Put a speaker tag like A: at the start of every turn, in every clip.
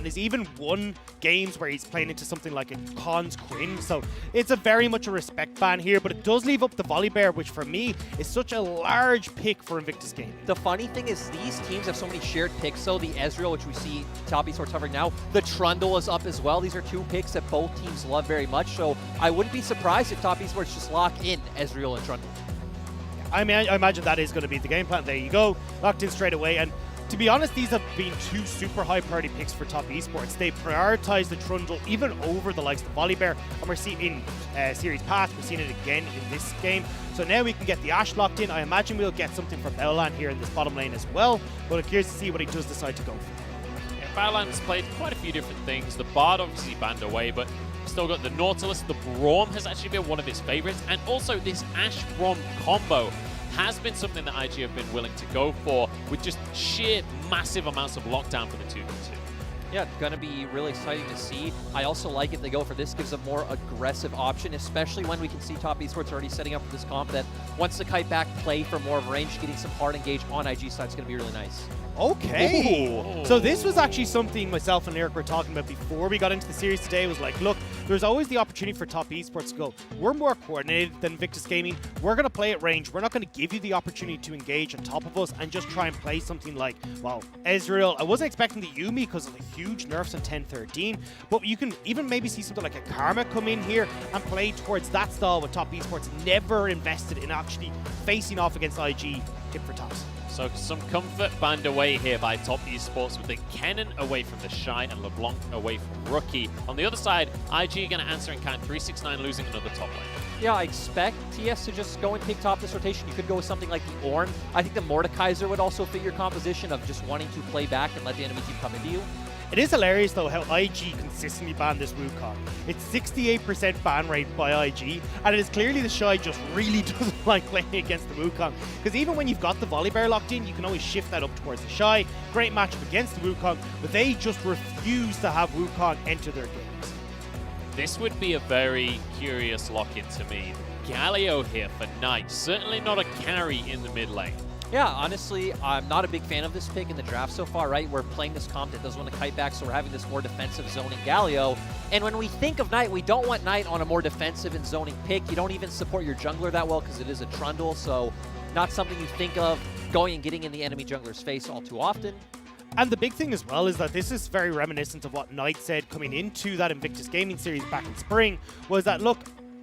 A: and has even won games where he's playing into something like a Khan's Quinn. So it's a very much a respect ban here, but it does leave up the Volibear, which for me is such a large pick for Invictus Gaming.
B: The funny thing is these teams have so many shared picks. So the Ezreal, which we see top esports covering now, the Trundle is up as well. These are two picks that both teams love very much. So I wouldn't be surprised if top esports just lock in Ezreal and Trundle.
A: I mean, I imagine that is going to be the game plan. There you go, locked in straight away. And to be honest, these have been two super high priority picks for top esports. They prioritize the Trundle even over the likes of the Volibear, and we're seeing in series past, we're seeing it again in this game. So now we can get the Ashe locked in. I imagine we'll get something from Leyan here in this bottom lane as well, but I'm curious to see what he does decide to go for.
C: Yeah, Leyan's played quite a few different things. The Bard obviously banned away, but still got the Nautilus. The Braum has actually been one of his favorites, and also this Ashe Braum combo has been something that IG have been willing to go for with just sheer massive amounts of lockdown for the 2v2.
B: Yeah, it's going to be really exciting to see. I also like if they go for this, gives a more aggressive option, especially when we can see top esports already setting up for this comp that wants to kite back, play for more of range, getting some hard engage on IG side is going to be really nice.
A: Okay.
C: Ooh.
A: So this was actually something myself and Eric were talking about before we got into the series today. Was like, look, there's always the opportunity for top esports to go, we're more coordinated than Invictus Gaming. We're going to play at range. We're not going to give you the opportunity to engage on top of us and just try and play something like, well, Ezreal. I wasn't expecting the Yuumi because of the huge nerfs on 10-13, but you can even maybe see something like a Karma come in here and play towards that style with top esports. Never invested in actually facing off against IG tip for tops.
C: So some comfort banned away here by top esports with the Kennen away from TheShy and LeBlanc away from Rookie. On the other side, IG going to answer in kind 369, losing another top lane.
B: Yeah, I expect TS to just go and take top this rotation. You could go with something like the Ornn. I think the Mordekaiser would also fit your composition of just wanting to play back and let the enemy team come into you.
A: It is hilarious, though, how IG consistently banned this Wukong. It's 68% ban rate by IG, and it is clearly TheShy just really doesn't like playing against the Wukong. Because even when you've got the Volibear locked in, you can always shift that up towards TheShy. Great matchup against the Wukong, but they just refuse to have Wukong enter their games.
C: This would be a very curious lock-in to me. Galio here for Knight, certainly not a carry in the mid lane.
B: Yeah, honestly, I'm not a big fan of this pick in the draft so far, right? We're playing this comp that doesn't want to kite back, so we're having this more defensive zoning Galio. And when we think of Knight, we don't want Knight on a more defensive and zoning pick. You don't even support your jungler that well because it is a Trundle, so not something you think of going and getting in the enemy jungler's face all too often.
A: And the big thing as well is that this is very reminiscent of what Knight said coming into that Invictus Gaming series back in spring, was that, look,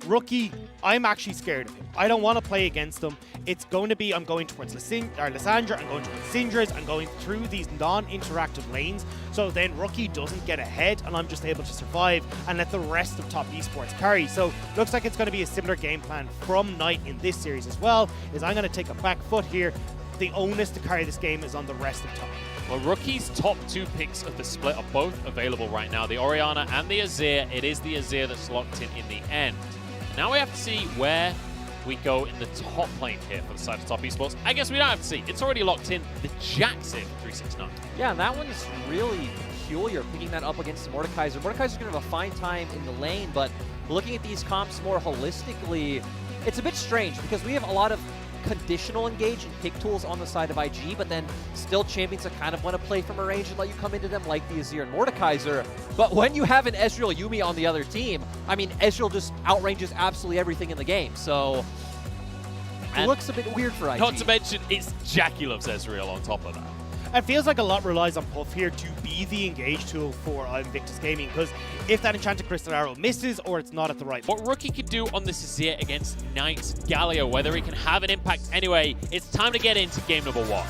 A: Rookie, I'm actually scared of him. I don't want to play against him. It's going to be, I'm going towards Lysandra, I'm going towards Syndra's, I'm going through these non-interactive lanes, so then Rookie doesn't get ahead and I'm just able to survive and let the rest of top esports carry. So looks like it's going to be a similar game plan from Knight in this series as well, is I'm going to take a back foot here. The onus to carry this game is on the rest of top.
C: Well, Rookie's top two picks of the split are both available right now, the Orianna and the Azir. It is the Azir that's locked in the end. Now we have to see where we go in the top lane here for the side of top esports. I guess we don't have to see. It's already locked in. The Jackson 369.
B: Yeah, and that one is really peculiar, picking that up against the Mordekaiser. Mordekaiser's going to have a fine time in the lane, but looking at these comps more holistically, it's a bit strange because we have a lot of conditional engage and pick tools on the side of IG, but then still champions that kind of want to play from a range and let you come into them like the Azir and Mordekaiser. But when you have an Ezreal Yuumi on the other team, I mean, Ezreal just outranges absolutely everything in the game. So it looks a bit weird for IG.
C: Not to mention, it's JackeyLove's Ezreal on top of that.
A: It feels like a lot relies on Puff here to be the engage tool for Invictus Gaming, because if that Enchanted Crystal Arrow misses or it's not at the right
C: What Rookie could do on this Azir against Knight's Galio, whether he can have an impact anyway, it's time to get into game number one.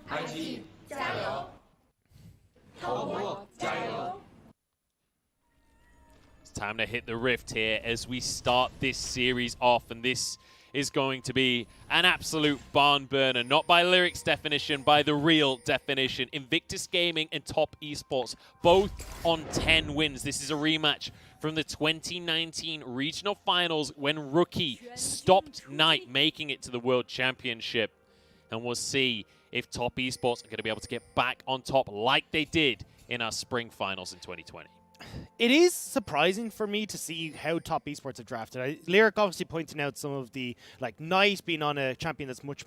D: IG, 加油！头部加油！
C: It's time to hit the rift here as we start this series off, and this is going to be an absolute barn burner, not by Lyric's definition, by the real definition. Invictus Gaming and Top Esports, both on 10 wins. This is a rematch from the 2019 regional finals when Rookie stopped Knight making it to the World Championship. And we'll see if Top Esports are going to be able to get back on top like they did in our spring finals in 2020.
A: It is surprising for me to see how top esports have drafted. Lyric obviously pointing out some of the, like, Knight being on a champion that's much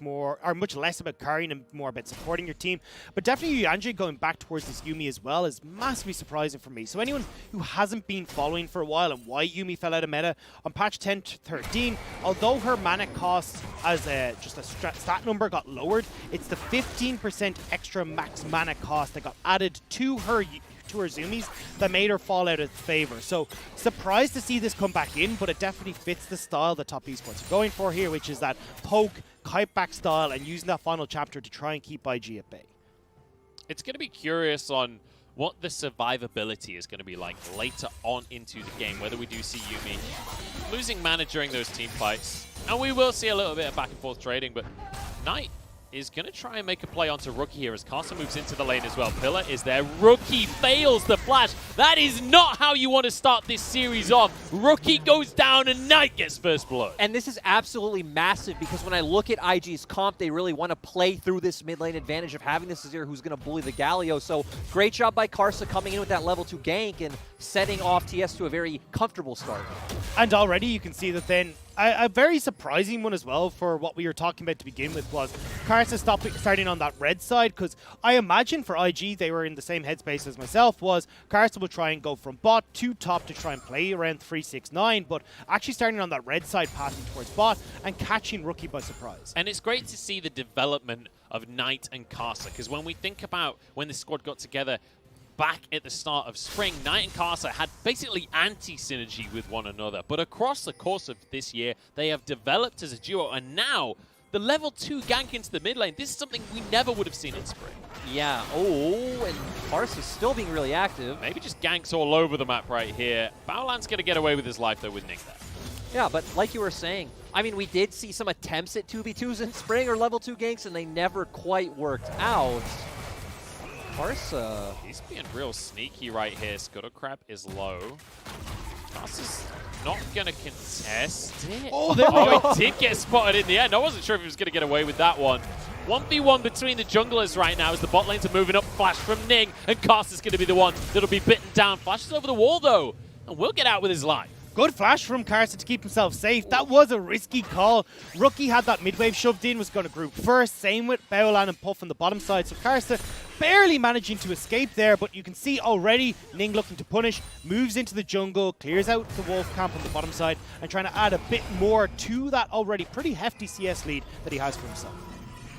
A: less about carrying and more about supporting your team. But definitely Yuyanjia going back towards this Yuumi as well is massively surprising for me. So anyone who hasn't been following for a while and why Yuumi fell out of meta, on patch 10-13, although her mana cost as just a stat number got lowered, it's the 15% extra max mana cost that got added to her Zoomies that made her fall out of favor. So surprised to see this come back in, but it definitely fits the style that top esports are going for here, which is that poke, kite back style, and using that final chapter to try and keep IG at bay.
C: It's going to be curious on what the survivability is going to be like later on into the game, whether we do see Yuumi losing mana during those team fights. And we will see a little bit of back and forth trading, but Knight is going to try and make a play onto Rookie here as karsa moves into the lane as well. Pillar is there. Rookie fails the flash. That is not how you want to start this series off. Rookie goes down and Knight gets first blood.
B: And this is absolutely massive because when I look at IG's comp, they really want to play through this mid lane advantage of having this Azir who's going to bully the Galio. So great job by karsa coming in with that level 2 gank and setting off TS to a very comfortable start.
A: And already you can see that then a very surprising one as well for what we were talking about to begin with was karsa starting on that red side, because I imagine for IG they were in the same headspace as myself, was karsa will try and go from bot to top to try and play around 3-6-9, but actually starting on that red side, passing towards bot and catching Rookie by surprise.
C: And it's great to see the development of Knight and karsa, because when we think about when the squad got together back at the start of spring, Knight and karsa had basically anti-synergy with one another. But across the course of this year, they have developed as a duo, and now the level 2 gank into the mid lane, this is something we never would have seen in spring.
B: Yeah, oh, and karsa's still being really active.
C: Maybe just ganks all over the map right here. Baolan's going to get away with his life, though, with Ning there.
B: Yeah, but like you were saying, I mean, we did see some attempts at 2v2s in spring or level 2 ganks, and they never quite worked out. karsa.
C: He's being real sneaky right here. Scuttlecrab is low. karsa's not going to contest it.
A: Oh, there we go.
C: It did get spotted in the end. I wasn't sure if he was going to get away with that one. 1v1 between the junglers right now as the bot lanes are moving up. Flash from Ning, and karsa's going to be the one that'll be bitten down. Flashes over the wall, though, and will get out with his life.
A: Good flash from karsa to keep himself safe. That was a risky call. Rookie had that mid-wave shoved in, was going to group first. Same with Baolan and Puff on the bottom side. So karsa barely managing to escape there, but you can see already Ning looking to punish, moves into the jungle, clears out the wolf camp on the bottom side, and trying to add a bit more to that already pretty hefty CS lead that he has for himself.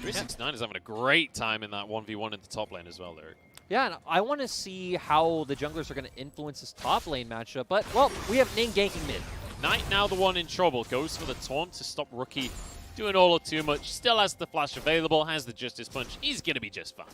C: 369 is having a great time in that 1v1 in the top lane as well, there.
B: Yeah, and I want to see how the junglers are going to influence this top lane matchup, but, well, we have Ning ganking mid.
C: Knight now the one in trouble. Goes for the taunt to stop Rookie doing all or too much. Still has the flash available, has the Justice Punch. He's going to be just fine.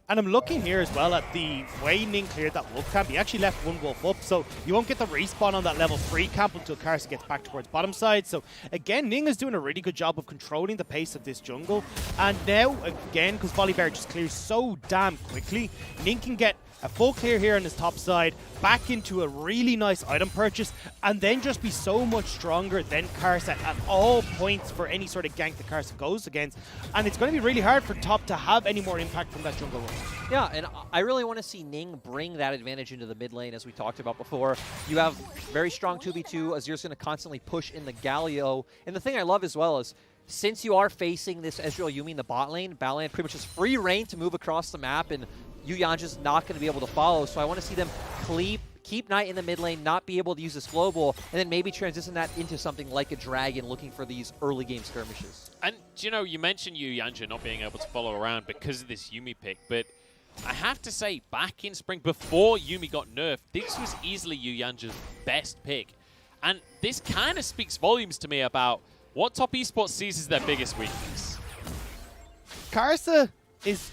A: And I'm looking here as well at the way Ning cleared that wolf camp. He actually left one wolf up, so you won't get the respawn on that level 3 camp until karsa gets back towards bottom side. So again, Ning is doing a really good job of controlling the pace of this jungle. And now, again, because Volibear just clears so damn quickly, Ning can get a full clear here on his top side, back into a really nice item purchase, and then just be so much stronger than karsa at all points for any sort of gank that karsa goes against. And it's going to be really hard for top to have any more impact from that jungle run.
B: Yeah, and I really want to see Ning bring that advantage into the mid lane, as we talked about before. You have very strong 2v2. Azir's going to constantly push in the Galio. And the thing I love as well is, since you are facing this Ezreal Yuumi in the bot lane, Baolan pretty much has free reign to move across the map, and Yuyanjia's not going to be able to follow. So I want to see them keep Knight in the mid lane, not be able to use this global, and then maybe transition that into something like a dragon, looking for these early game skirmishes.
C: And, you know, you mentioned Yuyanjia not being able to follow around because of this Yuumi pick, but I have to say, back in spring, before Yuumi got nerfed, this was easily Yuyanjia's best pick. And this kind of speaks volumes to me about what top esports sees as their biggest weakness.
A: karsa is...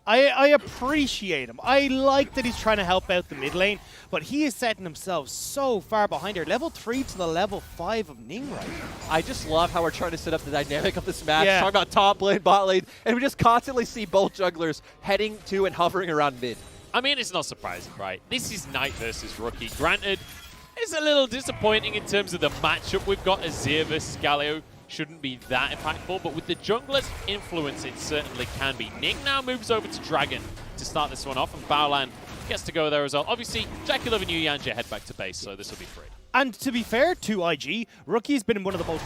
A: I appreciate him. I like that he's trying to help out the mid lane, but he is setting himself so far behind here. Level 3 to the level 5 of Ning right now.
B: I just love how we're trying to set up the dynamic of this match,
A: Yeah.
B: talking about top lane, bot lane, and we just constantly see both jugglers heading to and hovering around mid.
C: I mean, it's not surprising, right? This is Knight versus Rookie. Granted, it's a little disappointing in terms of the matchup. We've got Azir versus Galio. Shouldn't be that impactful, but with the jungler's influence, it certainly can be. Ning now moves over to Dragon to start this one off, and Baolan gets to go there as well. Obviously, JackeyLove and Yuyanjia head back to base, so this will be free.
A: And to be fair to IG, Rookie's been one of the most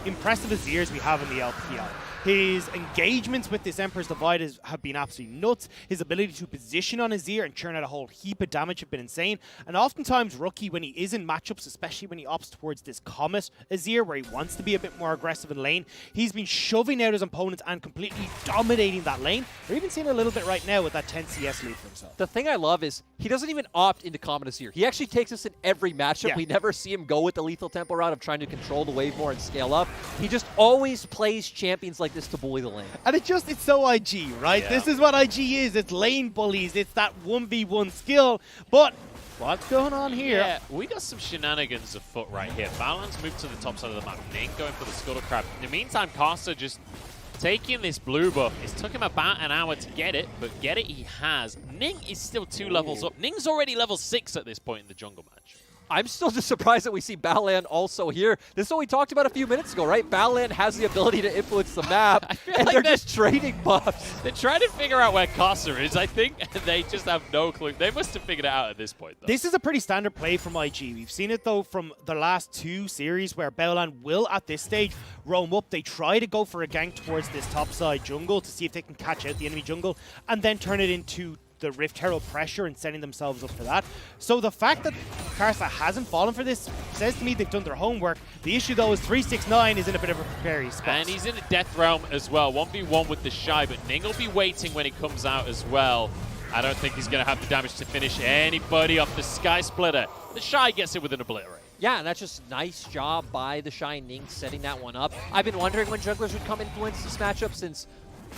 A: impressive Azirs we have in the LPL. His engagements with this Emperor's Divide have been absolutely nuts. His ability to position on Azir and churn out a whole heap of damage have been insane. And oftentimes, Rookie, when he is in matchups, especially when he opts towards this Comet Azir, where he wants to be a bit more aggressive in lane, he's been shoving out his opponents and completely dominating that lane. We're even seeing a little bit right now with that 10 CS lead for himself.
B: The thing I love is he doesn't even opt into Comet Azir. He actually takes us in every matchup.
A: Yeah.
B: We never see him go with the lethal tempo route of trying to control the wave more and scale up. He just always plays champions like this to bully the lane.
A: And it's so IG, right?
C: Yeah.
A: This is what IG is. It's lane bullies. It's that 1v1 skill. But what's going on here?
C: Yeah, we got some shenanigans afoot right here. Balan's moved to the top side of the map. Ning going for the Scuttle Crab. In the meantime, Karsa just taking this blue buff. It took him about an hour to get it, but get it he has. Ning is still 2 levels up. Ning's already level 6 at this point in the jungle match.
B: I'm still just surprised that we see Balan also here. This is what we talked about a few minutes ago, right? Balan has the ability to influence the map, and
C: like
B: they're just trading buffs.
C: They're trying to figure out where Karsa is, I think, and they just have no clue. They must have figured it out at this point, though.
A: This is a pretty standard play from IG. We've seen it, though, from the last 2 series where Balan will, at this stage, roam up. They try to go for a gank towards this topside jungle to see if they can catch out the enemy jungle, and then turn it into the Rift Herald pressure and setting themselves up for that. So the fact that Karsa hasn't fallen for this says to me they've done their homework. The issue, though, is 369 is in a bit of a precarious spot.
C: And he's in a death realm as well. 1v1 with TheShy, but Ning will be waiting when he comes out as well. I don't think he's going to have the damage to finish anybody off the Sky Splitter. TheShy gets it with an obliterate.
B: Yeah, and that's just nice job by TheShy Ning setting that one up. I've been wondering when junglers would come influence this matchup since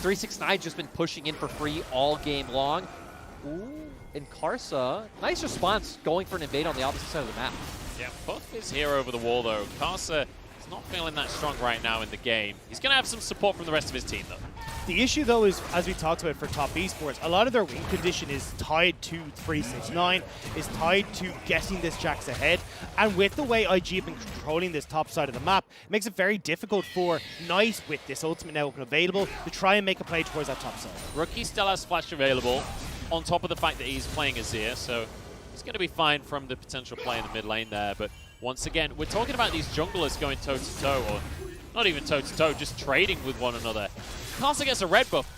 B: 369's just been pushing in for free all game long. Ooh, and Karsa, nice response going for an invade on the opposite side of the map.
C: Yeah, Buff is here over the wall, though. Karsa is not feeling that strong right now in the game. He's going to have some support from the rest of his team, though.
A: The issue, though, is, as we talked about for top esports, a lot of their win condition is tied to 369, is tied to getting this Jax ahead. And with the way IG have been controlling this top side of the map, it makes it very difficult for Knight, with this ultimate now available, to try and make a play towards that top side.
C: Rookie still has Flash available, on top of the fact that he's playing Azir, so he's going to be fine from the potential play in the mid lane there. But once again, we're talking about these junglers going toe-to-toe, or not even toe-to-toe, just trading with one another. Karsa gets a red buff,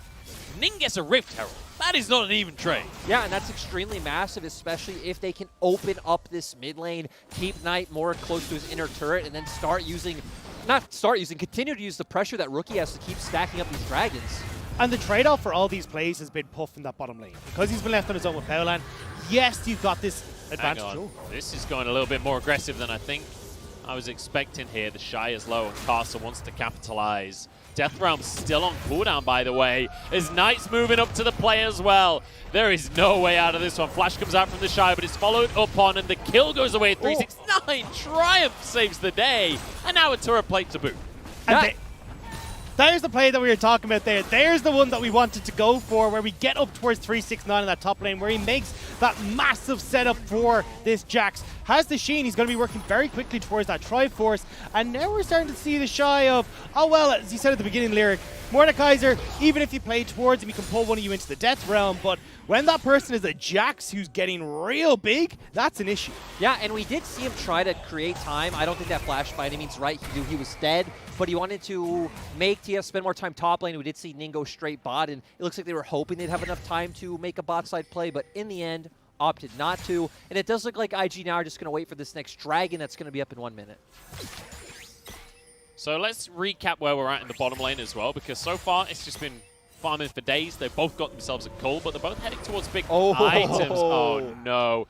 C: Ning gets a Rift Herald. That is not an even trade.
B: Yeah, and that's extremely massive, especially if they can open up this mid lane, keep Knight more close to his inner turret, and then continue to use the pressure that Rookie has to keep stacking up these dragons.
A: And the trade-off for all these plays has been Puff in that bottom lane. Because he's been left on his own with Balan, yes, you've got this advantage.
C: Hang on. This is going a little bit more aggressive than I think I was expecting here. TheShy is low, and Karsa wants to capitalize. Death Realm's still on cooldown, by the way, as Knight's moving up to the play as well. There is no way out of this one. Flash comes out from TheShy, but it's followed up on, and the kill goes away. 369, Triumph saves the day, and now a turret plate to boot.
A: There's the play that we were talking about there. There's the one that we wanted to go for, where we get up towards 369 in that top lane, where he makes that massive setup for this Jax. Has the Sheen, he's going to be working very quickly towards that Triforce, and now we're starting to see the shy of, oh well, as you said at the beginning, Lyric, Mordekaiser, even if you play towards him, he can pull one of you into the death realm, but when that person is a Jax who's getting real big, that's an issue.
B: Yeah, and we did see him try to create time. I don't think that flash by any means right. He knew he was dead, but he wanted to make TS spend more time top lane. We did see Ning go straight bot, and it looks like they were hoping they'd have enough time to make a bot side play, but in the end, opted not to. And it does look like IG now are just going to wait for this next dragon that's going to be up in 1 minute.
C: So let's recap where we're at in the bottom lane as well, because so far it's just been farming for days. They've both got themselves a cull, but they're both heading towards big items. Oh no.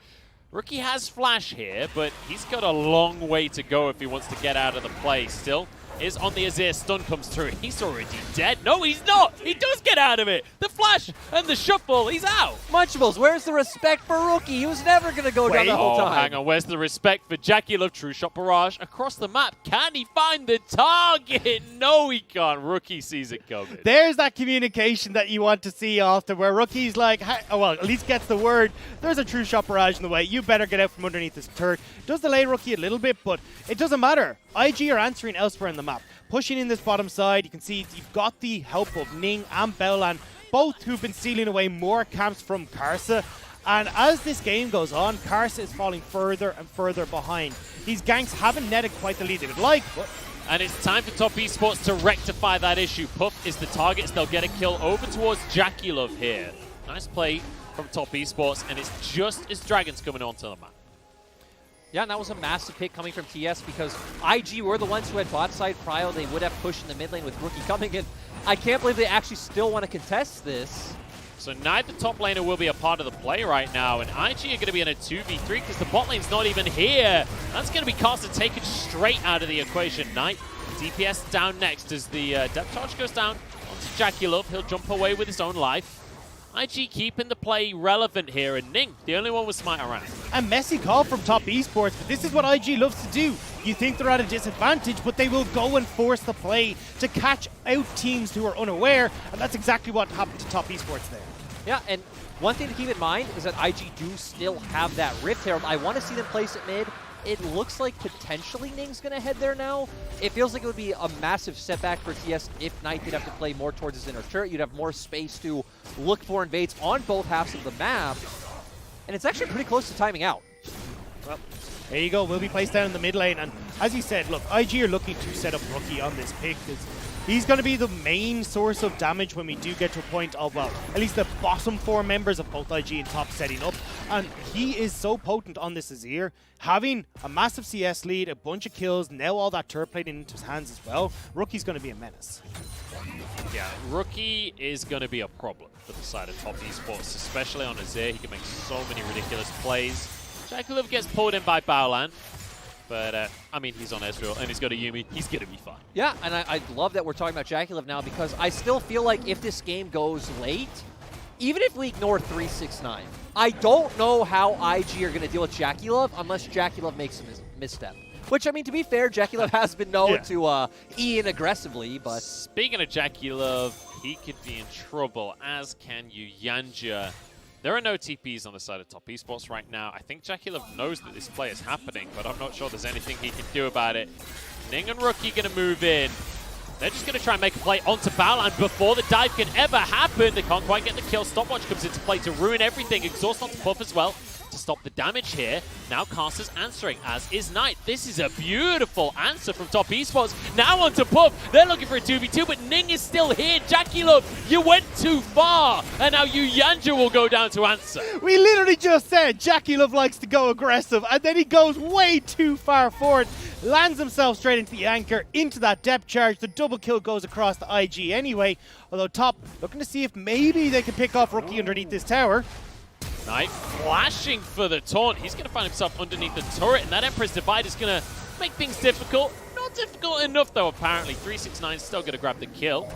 C: Rookie has Flash here, but he's got a long way to go if he wants to get out of the play. Still is on the Azir. Stun comes through. He's already dead. No, he's not. He does get out of it. The Flash and the shuffle. He's out.
B: Munchables, where's the respect for Rookie? He was never going to go down the whole time.
C: Hang on. Where's the respect for JackeyLove? True shot barrage across the map. Can he find the target? No, he can't. Rookie sees it coming.
A: There's that communication that you want to see after, where Rookie's like, oh, well, at least gets the word. There's a true shot barrage in the way. You better get out from underneath this turret. Does delay Rookie a little bit, but it doesn't matter. IG are answering elsewhere in the map. Pushing in this bottom side, you can see you've got the help of Ning and Balan, both who've been sealing away more camps from Karsa. And as this game goes on, Karsa is falling further and further behind. These ganks haven't netted quite the lead they would like, but...
C: And it's time for Top Esports to rectify that issue. Puff is the target, so they'll get a kill over towards JackeyLove here. Nice play from Top Esports, and it's just as Dragon's coming onto the map.
B: Yeah, and that was a massive pick coming from TS because IG were the ones who had bot side prio. They would have pushed in the mid lane with Rookie coming in. I can't believe they actually still want to contest this.
C: So neither top laner will be a part of the play right now, and IG are going to be in a 2v3 because the bot lane's not even here. That's going to be karsa taken straight out of the equation. Knight, DPS down next as the depth charge goes down onto JackeyLove. He'll jump away with his own life. IG keeping the play relevant here, and Ning, the only one with Smite around.
A: A messy call from Top Esports, but this is what IG loves to do. You think they're at a disadvantage, but they will go and force the play to catch out teams who are unaware, and that's exactly what happened to Top Esports there.
B: Yeah, and one thing to keep in mind is that IG do still have that Rift Herald. I want to see them place it mid. It looks like potentially Ning's going to head there now. It feels like it would be a massive setback for TS if Knight did have to play more towards his inner turret. You'd have more space to look for invades on both halves of the map. And it's actually pretty close to timing out.
A: Well, there you go. Will be placed down in the mid lane. And as you said, look, IG are looking to set up Rookie on this pick. He's going to be the main source of damage when we do get to a point of, well, at least the bottom 4 members of both IG and top setting up. And he is so potent on this Azir. Having a massive CS lead, a bunch of kills, now all that turret plating into his hands as well, Rookie's going to be a menace.
C: Yeah, Rookie is going to be a problem for the side of Top Esports, especially on Azir. He can make so many ridiculous plays. JackeyLove gets pulled in by Baolan. But, I mean, he's on Ezreal, and he's got a Yuumi. He's going to be fine. Yeah,
B: and I love that we're talking about JackeyLove now because I still feel like if this game goes late, even if we ignore 369, I don't know how IG are going to deal with JackeyLove unless JackeyLove makes a misstep. Which, I mean, to be fair, JackeyLove has been known to E in aggressively, but...
C: Speaking of JackeyLove, he could be in trouble, as can Yuyanjia. There are no TPs on the side of Top Esports right now. I think JackeyLove knows that this play is happening, but I'm not sure there's anything he can do about it. Ning and Rookie going to move in. They're just going to try and make a play onto Baolan before the dive can ever happen. They can't quite get the kill. Stopwatch comes into play to ruin everything. Exhaust onto Puff as well to stop the damage here. Now karsa's answering, as is Knight. This is a beautiful answer from Top Esports. Now onto Puff. They're looking for a 2v2, but Ning is still here. JackeyLove, you went too far. And now Yuyanjia will go down to answer.
A: We literally just said JackeyLove likes to go aggressive, and then he goes way too far forward. Lands himself straight into the anchor, into that depth charge. The double kill goes across the IG anyway. Although Top looking to see if maybe they can pick off Rookie underneath this tower.
C: Knight flashing for the taunt. He's going to find himself underneath the turret, and that Emperor's Divide is going to make things difficult. Not difficult enough, though, apparently. 369 still going to grab the kill.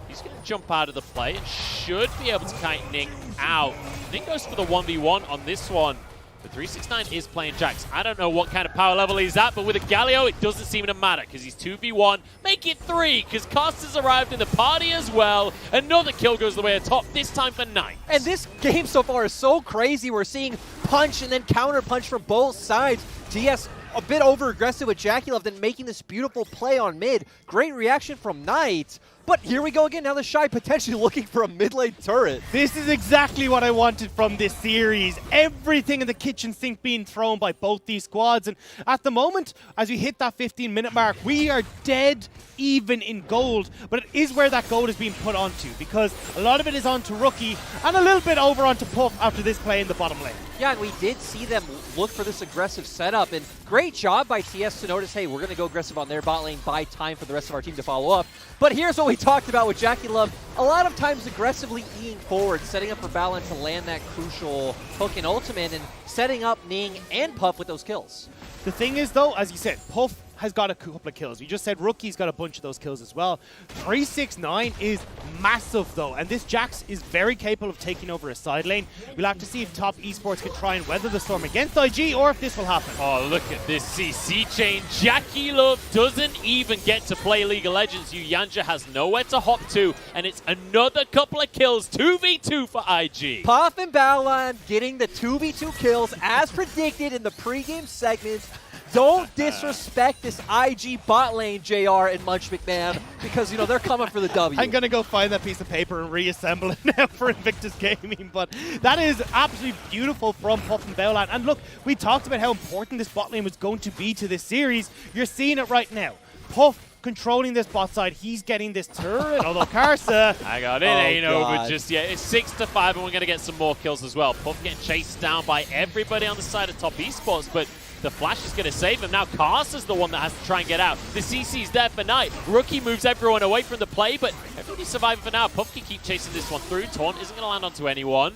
C: He's going to jump out of the play and should be able to kite Ning out. Ning goes for the 1v1 on this one. But 369 is playing Jax. I don't know what kind of power level he's at, but with a Galio, it doesn't seem to matter because he's 2v1. Make it 3 because karsa's arrived in the party as well. Another kill goes the way of Top, this time for Knight.
B: And this game so far is so crazy. We're seeing punch and then counter punch from both sides. TS a bit over-aggressive with JackeyLove, then making this beautiful play on mid. Great reaction from Knight. But here we go again. Now TheShy potentially looking for a mid-lane turret.
A: This is exactly what I wanted from this series. Everything in the kitchen sink being thrown by both these squads. And at the moment, as we hit that 15-minute mark, we are dead even in gold. But it is where that gold is being put onto, because a lot of it is onto Rookie and a little bit over onto Puff after this play in the bottom lane.
B: Yeah, and we did see them look for this aggressive setup, and great job by TS to notice, hey, we're going to go aggressive on their bot lane, buy time for the rest of our team to follow up. But here's what we talked about with JackeyLove. A lot of times aggressively Eing forward, setting up for Baolan to land that crucial hook and ultimate, and setting up Ning and Puff with those kills.
A: The thing is, though, as you said, Puff has got a couple of kills. You just said Rookie's got a bunch of those kills as well. 369 is massive, though, and this Jax is very capable of taking over a side lane. We'll have to see if Top Esports can try and weather the storm against IG, or if this will happen.
C: Oh, look at this CC chain. JackeyLove doesn't even get to play League of Legends. Yuyanjia has nowhere to hop to, and it's another couple of kills. 2v2 for IG.
B: Puff and Baolan getting the 2v2 kills as predicted in the pregame segments. don't disrespect this IG bot lane, JR and Munch McMahon, because, you know, they're coming for the W.
A: I'm going to go find that piece of paper and reassemble it now for Invictus Gaming, but that is absolutely beautiful from Puff and Bowland. And look, we talked about how important this bot lane was going to be to this series. You're seeing it right now. Puff controlling this bot side, he's getting this turret, although Karsa...
C: I got it, ain't over just yet. It's 6-5, and we're going to get some more kills as well. Puff getting chased down by everybody on the side of top esports, but the flash is going to save him. Now Karsa's the one that has to try and get out. The CC's there for Knight. Rookie moves everyone away from the play, but everybody's surviving for now. Puff can keep chasing this one through. Taunt isn't going to land onto anyone.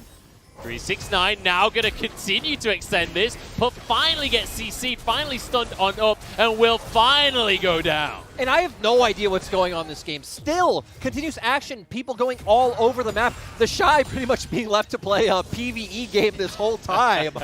C: 369 now going to continue to extend this. Puff finally gets CC'd, finally stunned on up, and will finally go down.
B: And I have no idea what's going on in this game. Still, continuous action, people going all over the map. TheShy pretty much being left to play a PvE game this whole time.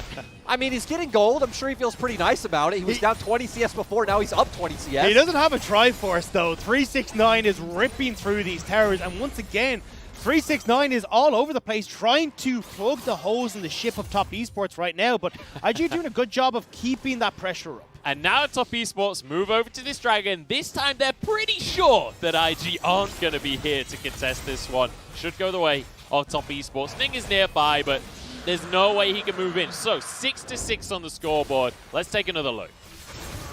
B: I mean, he's getting gold. I'm sure he feels pretty nice about it. He was down 20 CS before, now he's up 20 CS.
A: He doesn't have a Triforce, though. 369 is ripping through these towers, and once again, 369 is all over the place trying to plug the holes in the ship of top esports right now, but IG doing a good job of keeping that pressure up.
C: And now top esports move over to this dragon. This time they're pretty sure that IG aren't going to be here to contest this one. Should go the way of top esports. Ning is nearby, but there's no way he can move in. So 6-6 on the scoreboard. Let's take another look.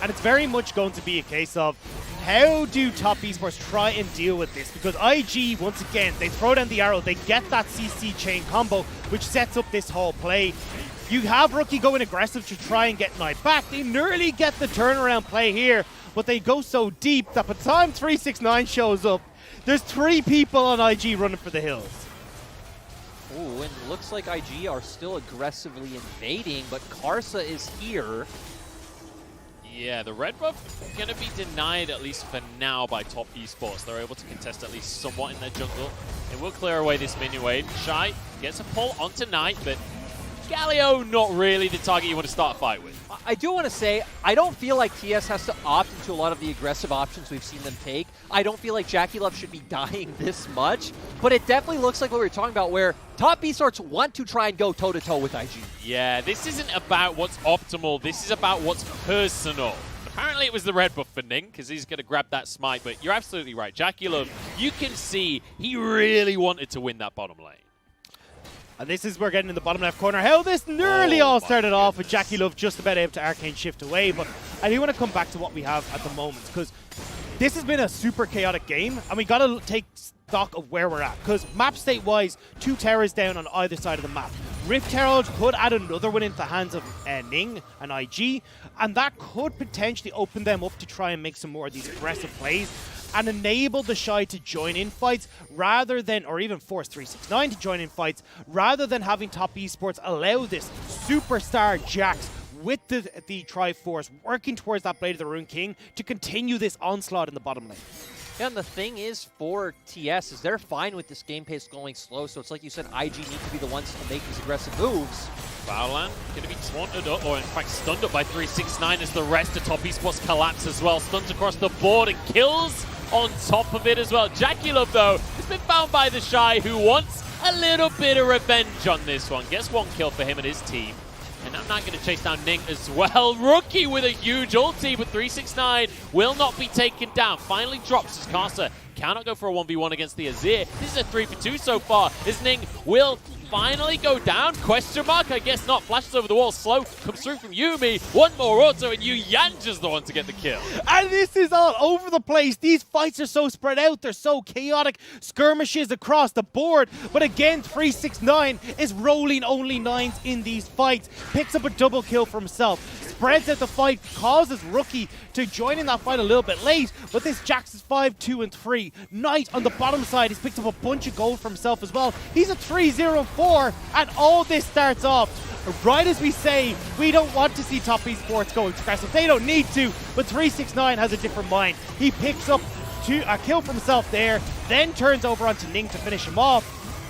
A: And it's very much going to be a case of how do top esports try and deal with this? Because IG, once again, they throw down the arrow, they get that CC chain combo, which sets up this whole play. You have Rookie going aggressive to try and get Knight back. They nearly get the turnaround play here, but they go so deep that by the time 369 shows up, there's 3 people on IG running for the hills.
B: Ooh, and looks like IG are still aggressively invading, but Karsa is here.
C: Yeah, the red buff is going to be denied, at least for now, by top esports. They're able to contest at least somewhat in their jungle. It will clear away this minion wave. Shy gets a pull onto Knight, but Galio not really the target you want to start a fight with.
B: I do want to say, I don't feel like TS has to opt into a lot of the aggressive options we've seen them take. I don't feel like JackeyLove should be dying this much, but it definitely looks like what we were talking about, where top esports want to try and go toe-to-toe with IG.
C: Yeah, this isn't about what's optimal. This is about what's personal. Apparently it was the red buff for Ning, because he's going to grab that smite, but you're absolutely right. JackeyLove, you can see he really wanted to win that bottom lane.
A: And this is, we're getting in the bottom left corner. How this nearly all started off with JackeyLove just about able to arcane shift away, but I do want to come back to what we have at the moment, because this has been a super chaotic game, and we got to take stock of where we're at, because map state-wise, 2 towers down on either side of the map. Rift Herald could add another one into the hands of Ning and IG, and that could potentially open them up to try and make some more of these aggressive plays and enable TheShy to join in fights rather than, or even force 369 to join in fights, rather than having top esports allow this superstar Jax with the Triforce working towards that Blade of the Rune King to continue this onslaught in the bottom lane.
B: Yeah, and the thing is for TS is they're fine with this game pace going slow, so it's like you said, IG need to be the ones to make these aggressive moves.
C: Bowland going to be taunted up, or in fact stunned up by 369 as the rest of top esports collapse as well. Stuns across the board and kills on top of it as well. JackeyLove, though, has been found by TheShy, who wants a little bit of revenge on this one. Gets 1 kill for him and his team. And I'm not going to chase down Ning as well. Rookie with a huge ulti, but 369 will not be taken down. Finally drops his Karsa. Cannot go for a 1v1 against the Azir. This is a 3-for-2 so far. As Ning will finally go down? Question mark? I guess not. Flashes over the wall. Slow comes through from Yuumi. 1 more auto, and Yuyanjia's the one to get the kill.
A: And this is all over the place. These fights are so spread out. They're so chaotic. Skirmishes across the board. But again, 369 is rolling only 9s in these fights. Picks up a double kill for himself. Spreads out the fight. Causes Rookie to join in that fight a little bit late. But this Jax is 5, 2, and 3. Knight on the bottom side. He's picked up a bunch of gold for himself as well. He's a 3-0-4. And all this starts off right as we say we don't want to see top esports go aggressive. They don't need to, but 369 has a different mind. He picks up a kill for himself there, then turns over onto Ning to finish him off.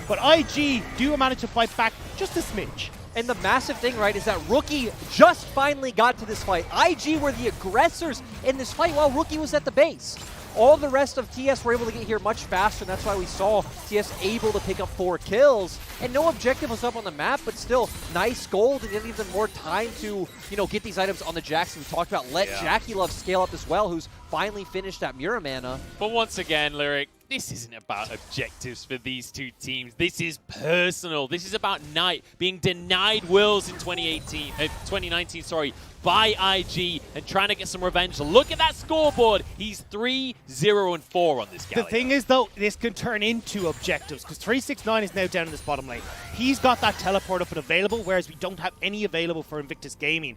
A: But IG do manage to fight back just a smidge.
B: And the massive thing, right, is that Rookie just finally got to this fight. IG were the aggressors in this fight while Rookie was at the base. all the rest of TS were able to get here much faster, and that's why we saw TS able to pick up 4 kills. And no objective was up on the map, but still nice gold, and giving them more time to, you know, get these items on the Jacks we talked about. Let JackeyLove scale up as well, who's finally finished that Muramana.
C: But once again, Lyric, this isn't about objectives for these two teams. This is personal. This is about Knight being denied Worlds in 2019, sorry, by IG and trying to get some revenge. Look at that scoreboard. He's 3-0-4 on this Galio.
A: The thing is, though, this can turn into objectives because 369 is now down in this bottom lane. He's got that teleport up and available, whereas we don't have any available for Invictus Gaming.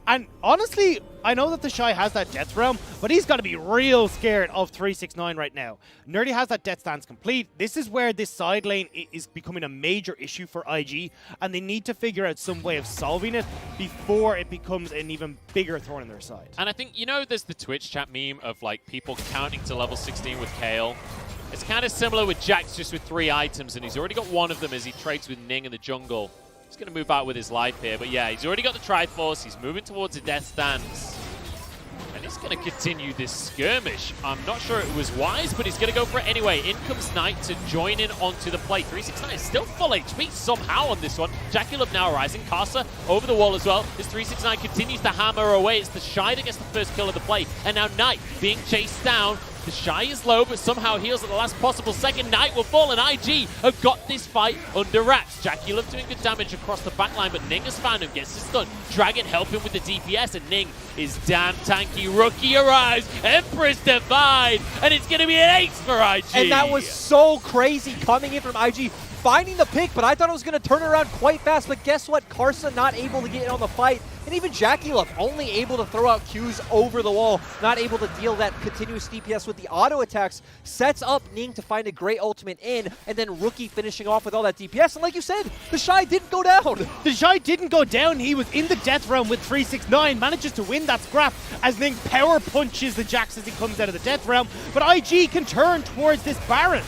A: And honestly, I know that TheShy has that Death Realm, but he's got to be real scared of 369 right now. Nerdy has that Death Stance complete. This is where this side lane is becoming a major issue for IG, and they need to figure out some way of solving it before it becomes an even bigger thorn in their side.
C: And I think, you know, there's the Twitch chat meme of like people counting to level 16 with Kale. It's kind of similar with Jax, just with 3 items, and he's already got one of them as he trades with Ning in the jungle. He's going to move out with his life here, but yeah, he's already got the Triforce. He's moving towards a Death Stance. And he's going to continue this skirmish. I'm not sure it was wise, but he's going to go for it anyway. In comes Knight to join in onto the play. 369 is still full HP somehow on this one. JackeyLove now rising. Karsa over the wall as well. As 369 continues to hammer away. It's TheShy that gets the first kill of the play. And now Knight being chased down. TheShy is low, but somehow heals at the last possible second. Knight will fall, and IG have got this fight under wraps. JackeyLove doing good damage across the backline, but Ning has found him, gets the stun. Dragon helping with the DPS, and Ning is damn tanky. Rookie arrives, Empress Divide, and it's going to be an ace for IG.
B: And that was so crazy coming in from IG, finding the pick, but I thought it was going to turn around quite fast. But guess what? Karsa not able to get in on the fight. And even JackeyLove only able to throw out Qs over the wall, not able to deal that continuous DPS with the auto attacks. Sets up Ning to find a great ultimate in, and then Rookie finishing off with all that DPS. And like you said, TheShy didn't go down.
A: TheShy didn't go down. He was in the Death Realm with 369, manages to win that scrap as Ning power punches the Jax as he comes out of the Death Realm. But IG can turn towards this Baron.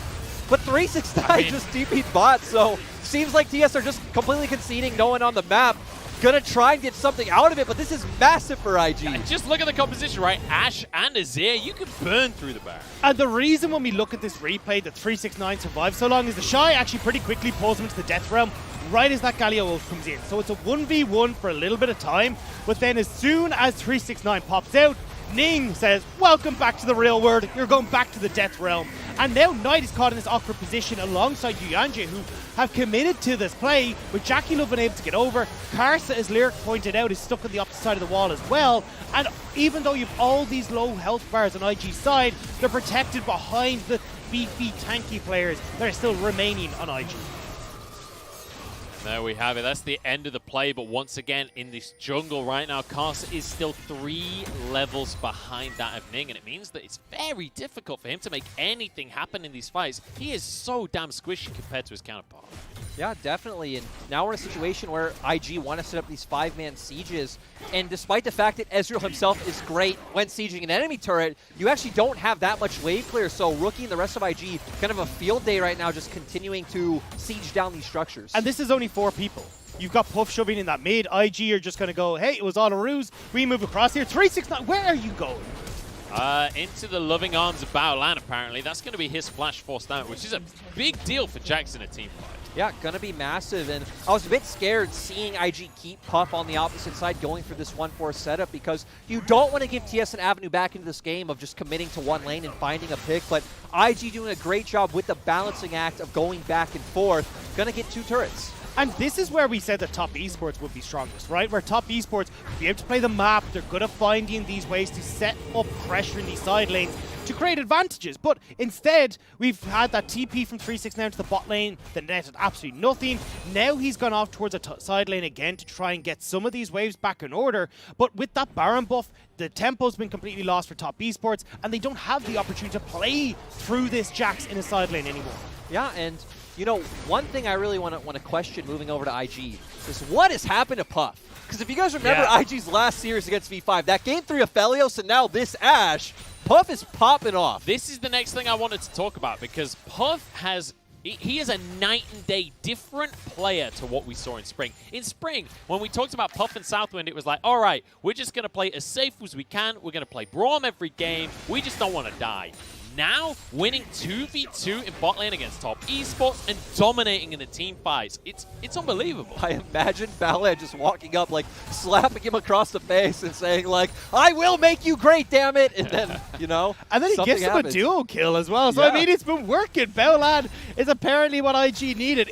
B: But 369 just DP'd bot, so seems like TS are just completely conceding, no one on the map. Gonna try and get something out of it, but this is massive for IG.
C: Yeah, just look at the composition, right? Ashe and Azir, you can burn through the Baron.
A: And the reason when we look at this replay that 369 survived so long is TheShy actually pretty quickly pulls him into the Death Realm right as that Galio ult comes in. So it's a 1v1 for a little bit of time, but then as soon as 369 pops out, Ning says, welcome back to the real world, you're going back to the Death Realm. And now Knight is caught in this awkward position alongside Yuyanjia, who have committed to this play, with JackeyLove being able to get over. Karsa, as Lyric pointed out, is stuck on the opposite side of the wall as well. And even though you have all these low health bars on IG's side, they're protected behind the beefy, tanky players that are still remaining on IG.
C: There we have it. That's the end of the play, but once again, in this jungle right now, Karsa is still 3 levels behind that of Ning, and it means that it's very difficult for him to make anything happen in these fights. He is so damn squishy compared to his counterpart.
B: Yeah, definitely, and now we're in a situation where IG want to set up these 5-man sieges, and despite the fact that Ezreal himself is great when sieging an enemy turret, you actually don't have that much wave clear, so Rookie and the rest of IG kind of a field day right now, just continuing to siege down these structures.
A: And this is only 4 people. You've got Puff shoving in that mid. IG are just going to go, hey, it was all a ruse. We move across here. 369, where are you going?
C: Into the loving arms of Baolan, apparently. That's going to be his flash forced out, which is a big deal for Jax in a team fight.
B: Yeah, gonna be massive, and I was a bit scared seeing IG keep Puff on the opposite side going for this 1-4 setup, because you don't want to give TS an avenue back into this game of just committing to one lane and finding a pick, but IG doing a great job with the balancing act of going back and forth. Gonna get 2 turrets.
A: And this is where we said that top esports would be strongest, right? Where top esports would be able to play the map, they're good at finding these ways to set up pressure in these side lanes to create advantages. But instead, we've had that TP from 369 to the bot lane that netted absolutely nothing. Now he's gone off towards a side lane again to try and get some of these waves back in order. But with that Baron buff, the tempo's been completely lost for top esports, and they don't have the opportunity to play through this Jax in a side lane anymore.
B: Yeah, and you know, one thing I really want to question moving over to IG is what has happened to Puff? Because if you guys remember IG's last series against V5, that game 3 of Felios and now this Ashe, Puff is popping off.
C: This is the next thing I wanted to talk about, because Puff has He is a night and day different player to what we saw in spring. In spring, when we talked about Puff and Southwind, it was like, all right, we're just going to play as safe as we can. We're going to play Braum every game. We just don't want to die. Now, winning 2v2 in bot lane against top esports and dominating in the team fights. It's unbelievable.
B: I imagine Ballet just walking up, like, slapping him across the face and saying, like, I will make you great, damn it! And then, you know,
A: and then he gives him a duo kill as well. So, I mean, it's been working. Baolan is apparently what IG needed.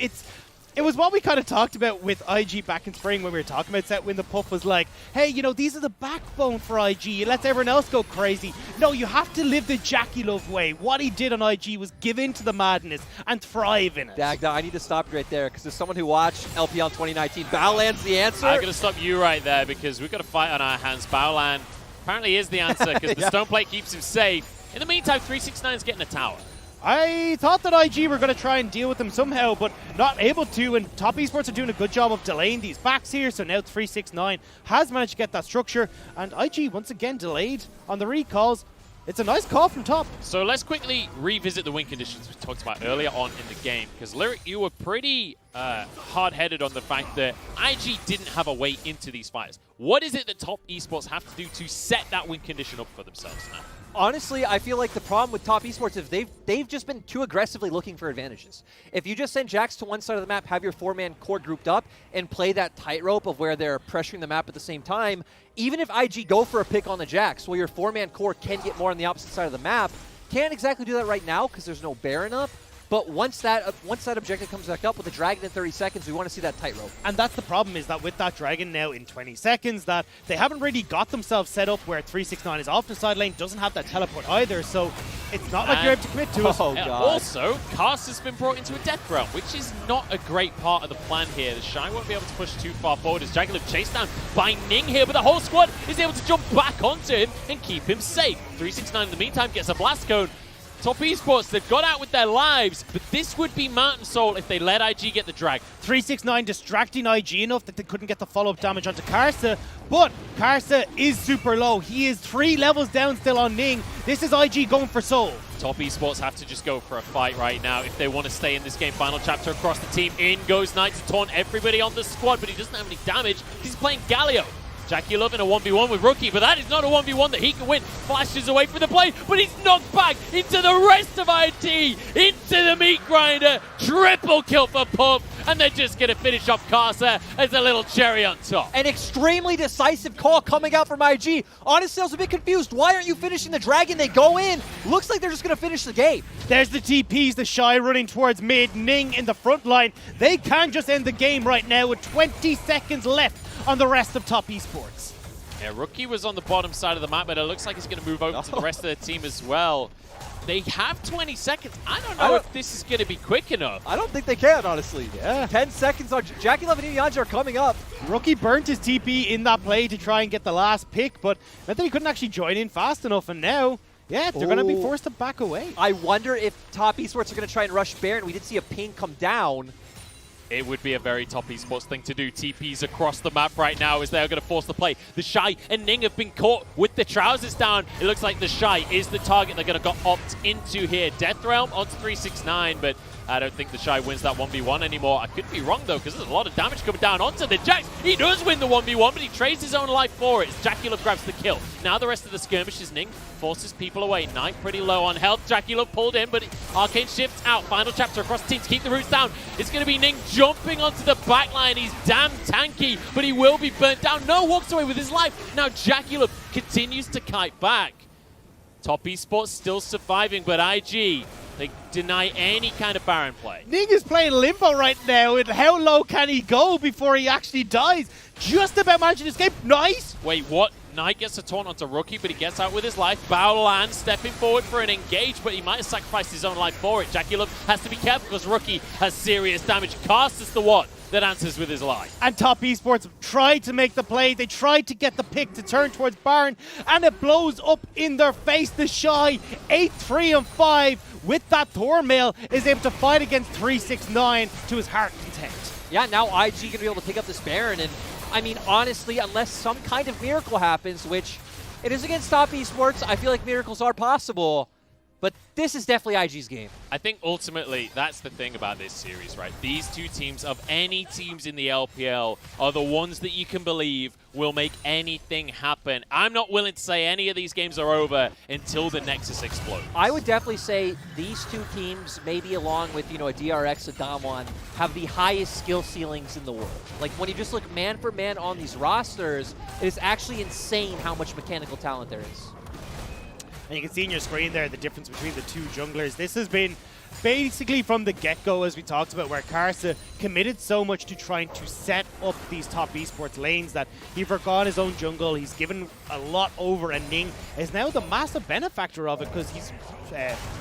A: It was what we kind of talked about with IG back in spring when we were talking about set when the Puff was like, hey, you know, these are the backbone for IG. It lets everyone else go crazy. No, you have to live the JackeyLove way. What he did on IG was give in to the madness and thrive in it.
B: Dagda, I need to stop you right there because as someone who watched LPL in 2019, Baolan's the answer.
C: I'm going to stop you right there because we've got a fight on our hands. Baolan apparently is the answer because the stone plate keeps him safe. In the meantime, 369's getting a tower.
A: I thought that IG were going to try and deal with them somehow, but not able to, and Top Esports are doing a good job of delaying these backs here, so now 369 has managed to get that structure, and IG once again delayed on the recalls. It's a nice call from top.
C: So let's quickly revisit the win conditions we talked about earlier on in the game, because Lyric, you were pretty hard-headed on the fact that IG didn't have a way into these fights. What is it that Top Esports have to do to set that win condition up for themselves now?
B: Honestly, I feel like the problem with Top Esports is they've just been too aggressively looking for advantages. If you just send Jax to one side of the map, have your 4-man core grouped up, and play that tightrope of where they're pressuring the map at the same time, even if IG go for a pick on the Jax, well, your 4-man core can get more on the opposite side of the map. Can't exactly do that right now because there's no Baron up. But once that objective comes back up with the Dragon in 30 seconds, we want to see that tightrope.
A: And that's the problem, is that with that Dragon now in 20 seconds, that they haven't really got themselves set up where 369 is off the side lane, doesn't have that teleport either, so it's not like you're able to commit to it.
B: Oh, God.
C: Also, Karsa's been brought into a death realm, which is not a great part of the plan here. TheShy won't be able to push too far forward as JackeyLove chased down by Ning here, but the whole squad is able to jump back onto him and keep him safe. 369 in the meantime gets a blast cone. Top Esports, they've got out with their lives, but this would be Mountain Soul if they let IG get the drag.
A: 369 distracting IG enough that they couldn't get the follow-up damage onto Karsa, but Karsa is super low. He is 3 levels down still on Ning. This is IG going for Soul.
C: Top Esports have to just go for a fight right now if they want to stay in this game. Final chapter across the team. In goes Knight to taunt everybody on the squad, but he doesn't have any damage. He's playing Galio. JackeyLove in a 1v1 with Rookie, but that is not a 1v1 that he can win. Flashes away from the play, but he's knocked back into the rest of IT, into the meat grinder. Triple kill for Puff, and they're just going to finish off Karsa as a little cherry on top.
B: An extremely decisive call coming out from IG. Honestly, I was a bit confused. Why aren't you finishing the Dragon? They go in. Looks like they're just going to finish the game.
A: There's the TPs, TheShy running towards mid, Ning in the front line. They can just end the game right now with 20 seconds left on the rest of Top Esports.
C: Yeah, Rookie was on the bottom side of the map, but it looks like he's going to move over to the rest of the team as well. They have 20 seconds. I don't know if this is going to be quick enough.
B: I don't think they can, honestly.
A: Yeah.
B: 10 seconds on JackeyLove and Yuyanjia are coming up.
A: Rookie burnt his TP in that play to try and get the last pick, but meant that he couldn't actually join in fast enough, and now, yeah, they're going to be forced to back away.
B: I wonder if Top Esports are going to try and rush Baron. We did see a ping come down.
C: It would be a very Top Esports thing to do. TPs across the map right now as they're going to force the play. TheShy and Ning have been caught with the trousers down. It looks like TheShy is the target they're going to opt into here. Death Realm onto 369, but I don't think TheShy wins that 1v1 anymore. I could be wrong, though, because there's a lot of damage coming down onto the Jax. He does win the 1v1, but he trades his own life for it. JackeyLove grabs the kill. Now the rest of the skirmishes, Ning forces people away. Knight pretty low on health. JackeyLove pulled in, but Arcane shifts out. Final chapter across the team to keep the roots down. It's going to be Ning jumping onto the backline. He's damn tanky, but he will be burnt down. No, walks away with his life. Now JackeyLove continues to kite back. Top Esports still surviving, but IG, they deny any kind of Baron play.
A: Ning is playing limbo right now, and how low can he go before he actually dies? Just about managing to escape. Nice!
C: Wait, what? Knight gets a taunt onto Rookie, but he gets out with his life. Baolan stepping forward for an engage, but he might have sacrificed his own life for it. JackeyLove has to be careful because Rookie has serious damage. Karsa's the one that answers with his life.
A: And Top Esports tried to make the play. They tried to get the pick to turn towards Baron, and it blows up in their face. TheShy, 8-3-5 with that Thormail, is able to fight against 369 to his heart content.
B: Yeah, now IG going to be able to pick up this Baron, and I mean, honestly, unless some kind of miracle happens, which it is against Top Esports, I feel like miracles are possible. But this is definitely IG's game.
C: I think ultimately that's the thing about this series, right? These two teams, of any teams in the LPL, are the ones that you can believe will make anything happen. I'm not willing to say any of these games are over until the Nexus explodes.
B: I would definitely say these two teams, maybe along with, you know, a DRX, a Damwon, have the highest skill ceilings in the world. Like, when you just look man for man on these rosters, it is actually insane how much mechanical talent there is.
A: And you can see in your screen there the difference between the two junglers. This has been basically from the get-go, as we talked about, where Karsa committed so much to trying to set up these top esports lanes that he forgot his own jungle. He's given a lot over, and Ning is now the massive benefactor of it because he's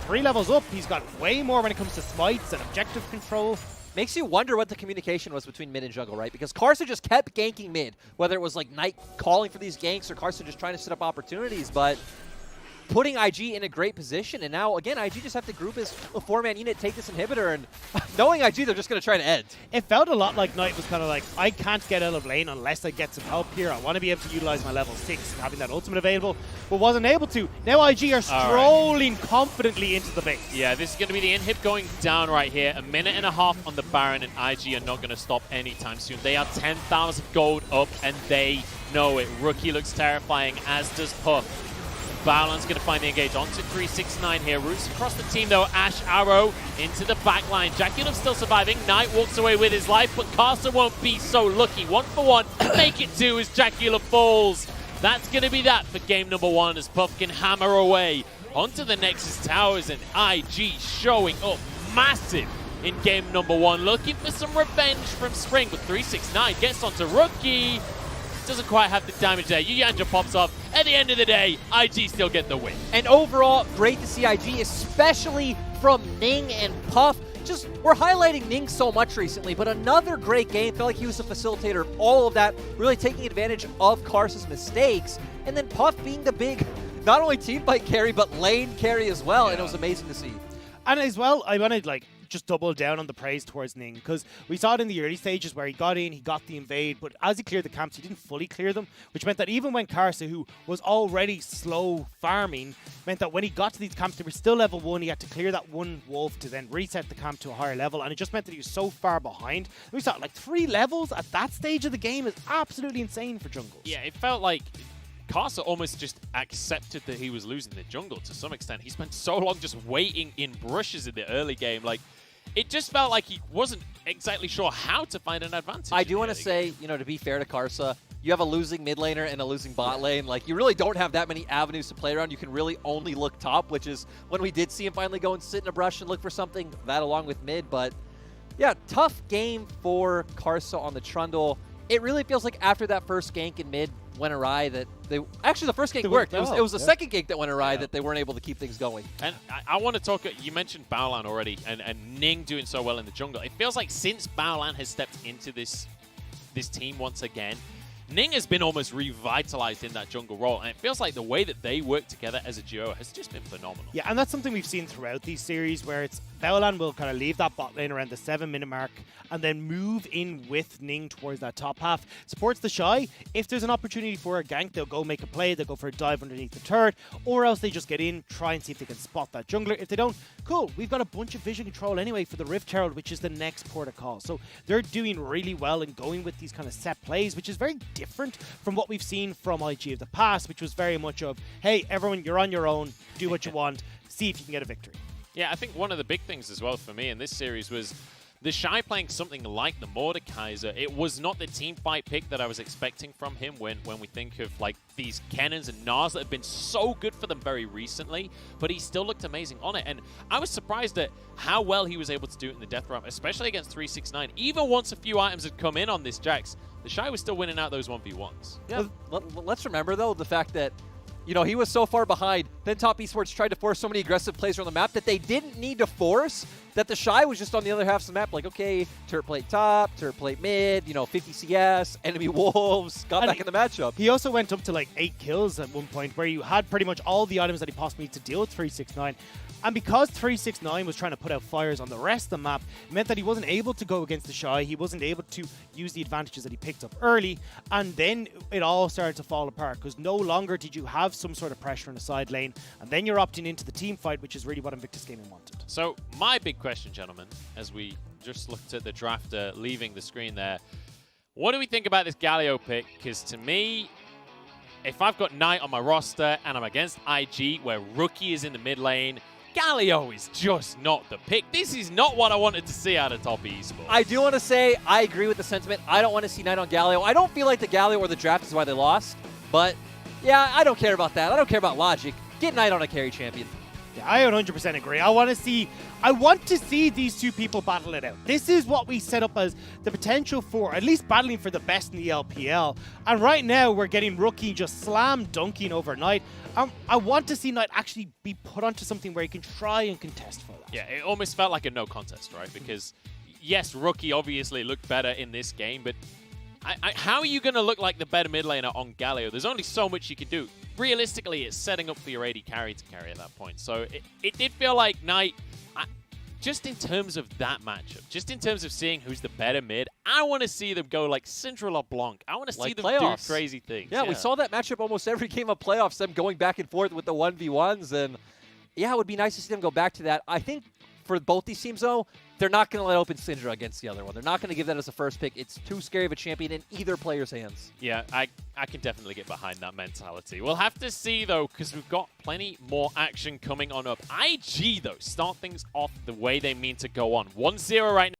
A: 3 levels up. He's got way more when it comes to smites and objective control.
B: Makes you wonder what the communication was between mid and jungle, right? Because Karsa just kept ganking mid, whether it was like Knight calling for these ganks or Karsa just trying to set up opportunities, but putting IG in a great position, and now, again, IG just have to group as a 4-man unit, take this inhibitor, and knowing IG, they're just going to try to end.
A: It felt a lot like Knight was kind of like, I can't get out of lane unless I get some help here. I want to be able to utilize my level 6, having that ultimate available, but wasn't able to. Now IG are strolling confidently into the base.
C: Yeah, this is going to be the inhib going down right here. 1.5 minutes on the Baron, and IG are not going to stop anytime soon. They are 10,000 gold up, and they know it. Rookie looks terrifying, as does Puff. Balan's going to find the engage onto 369 here. Roots across the team, though. Ashe Arrow into the back line. JackeyLove still surviving. Knight walks away with his life, but karsa won't be so lucky. 1 for 1. Make it 2 as JackeyLove falls. That's going to be that for game number 1 as Puff can hammer away onto the Nexus Towers, and IG showing up massive in game number 1. Looking for some revenge from Spring, but 369 gets onto Rookie. Doesn't quite have the damage there. Yuyanjia pops off. At the end of the day, IG still get the win.
B: And overall, great to see IG, especially from Ning and Puff. Just, we're highlighting Ning so much recently, but another great game. Felt like he was a facilitator of all of that, really taking advantage of Karsa's mistakes. And then Puff being the big, not only team fight carry, but lane carry as well, and it was amazing to see.
A: And as well, I want to just double down on the praise towards Ning, because we saw it in the early stages where he got in, he got the invade, but as he cleared the camps, he didn't fully clear them, which meant that even when Karsa, who was already slow farming, meant that when he got to these camps, they were still level 1, he had to clear that one wolf to then reset the camp to a higher level, and it just meant that he was so far behind. We saw 3 levels at that stage of the game is absolutely insane for jungles.
C: Yeah, it felt like karsa almost just accepted that he was losing the jungle to some extent. He spent so long just waiting in brushes in the early game. It just felt like he wasn't exactly sure how to find an advantage.
B: I do want to say, to be fair to Karsa, you have a losing mid laner and a losing bot lane. You really don't have that many avenues to play around. You can really only look top, which is when we did see him finally go and sit in a brush and look for something, that along with mid. But yeah, tough game for Karsa on the Trundle. It really feels like after that first gank in mid went awry that they... Actually, the first gank worked. It was the second gank that went awry that they weren't able to keep things going.
C: And I want to talk... You mentioned Baolan already, and Ning doing so well in the jungle. It feels like since Baolan has stepped into this team once again, Ning has been almost revitalized in that jungle role, and it feels like the way that they work together as a duo has just been phenomenal.
A: Yeah, and that's something we've seen throughout these series, where it's Baolan will kind of leave that bot lane around the 7-minute mark and then move in with Ning towards that top half. Supports TheShy. If there's an opportunity for a gank, they'll go make a play, they'll go for a dive underneath the turret, or else they just get in, try and see if they can spot that jungler. If they don't, cool, we've got a bunch of vision control anyway for the Rift Herald, which is the next port of call. So they're doing really well in going with these kind of set plays, which is very different from what we've seen from IG of the past, which was very much of, hey, everyone, you're on your own, do what you want, see if you can get a victory.
C: Yeah, I think one of the big things as well for me in this series was TheShy playing something like the Mordekaiser. It was not the team fight pick that I was expecting from him when we think of these cannons and Nars that have been so good for them very recently, but he still looked amazing on it. And I was surprised at how well he was able to do it in the death realm, especially against 369. Even once a few items had come in on this Jax, TheShy was still winning out those 1v1s.
B: Yeah, let's remember, though, the fact that he was so far behind. Then Top Esports tried to force so many aggressive plays around the map that they didn't need to force, that TheShy was just on the other half of the map, like, okay, turret plate top, turret plate mid, you know, 50 CS, enemy wolves, got back in the matchup.
A: He also went up to like 8 kills at one point, where you had pretty much all the items that he possibly needed to deal with 369. And because 369 was trying to put out fires on the rest of the map, it meant that he wasn't able to go against TheShy. He wasn't able to use the advantages that he picked up early. And then it all started to fall apart, because no longer did you have some sort of pressure in the side lane. And then you're opting into the team fight, which is really what Invictus Gaming wanted.
C: So my big question, gentlemen, as we just looked at the drafter leaving the screen there, what do we think about this Galio pick? Because to me, if I've got Knight on my roster and I'm against IG where Rookie is in the mid lane, Galio is just not the pick. This is not what I wanted to see out of top esports.
B: I do want to say I agree with the sentiment. I don't want to see Knight on Galio. I don't feel like the Galio or the draft is why they lost. But yeah, I don't care about that. I don't care about logic. Get Knight on a carry champion.
A: Yeah, I 100% agree. I want to see these two people battle it out. This is what we set up as the potential for at least battling for the best in the LPL. And right now we're getting Rookie just slam dunking overnight. I want to see Knight actually be put onto something where he can try and contest for that.
C: Yeah, it almost felt like a no contest, right? Because yes, Rookie obviously looked better in this game, but how are you going to look like the better mid laner on Galio? There's only so much you can do. Realistically, it's setting up for your AD carry to carry at that point. So it did feel like Knight, just in terms of that matchup, just in terms of seeing who's the better mid, I want to see them go like Syndra LeBlanc. I want to see them do crazy things.
B: Yeah, we saw that matchup almost every game of playoffs, them going back and forth with the 1v1s. And yeah, it would be nice to see them go back to that. I think for both these teams, though, they're not going to let open Syndra against the other one. They're not going to give that as a first pick. It's too scary of a champion in either player's hands.
C: Yeah, I can definitely get behind that mentality. We'll have to see, though, because we've got plenty more action coming on up. IG, though, start things off the way they mean to go on. 1-0 right now.